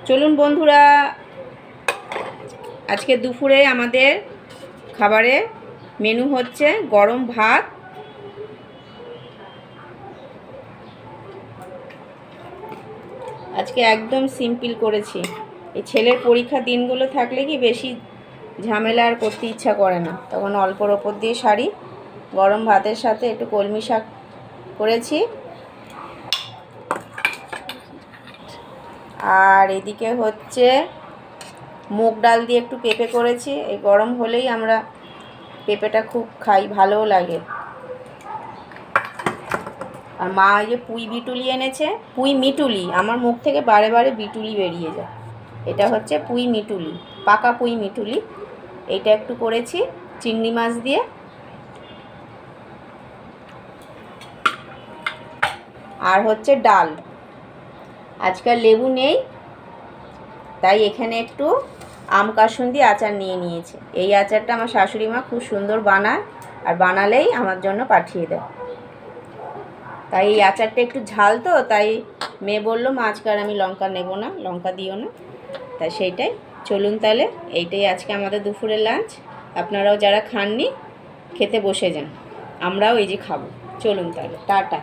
চলুন বন্ধুরা, আজকে দুপুরে আমাদের খাবারে মেনু হচ্ছে গরম ভাত, আজকে একদম সিম্পল করেছি। এই ছেলের পরীক্ষা দিনগুলো থাকলে কি বেশি ঝামেলা আর করতে ইচ্ছা করে না, তখন অল্পর ওপর দিয়ে সারি। গরম ভাতের সাথে একটু কলমি শাক করেছি, আর এদিকে হচ্ছে মুগ ডাল দিয়ে একটু পেঁপে করেছি। এই গরম হলেই আমরা পেঁপেটা খুব খাই, ভালোও লাগে। আর মা এই যে পুঁই বিটুলি এনেছে, পুঁই মিটুলি, আমার মুখ থেকে বারে বারে বিটুলি বেরিয়ে যায়। এটা হচ্ছে পুঁই মিটুলি, পাকা পুঁই মিটুলি। এইটা একটু করেছি চিংড়ি মাছ দিয়ে। আর হচ্ছে ডাল, আজকাল লেবু নেই তাই এখানে একটু আম কাসুন্দি আচার নিয়ে নিয়েছে। এই আচারটা আমার শাশুড়ি মা খুব সুন্দর বানায়, আর বানালেই আমার জন্য পাঠিয়ে দেয়। তাই এই আচারটা একটু ঝাল তো, তাই মেয়ে বললো মা আজকে আর আমি লঙ্কা নেব না, লঙ্কা দিও না, তাই সেইটাই। চলুন তাহলে, এইটাই আজকে আমাদের দুপুরের লাঞ্চ। আপনারাও যারা খাননি খেতে বসে যান, আমরাও এই যে খাবো। চলুন তাহলে, টাটা।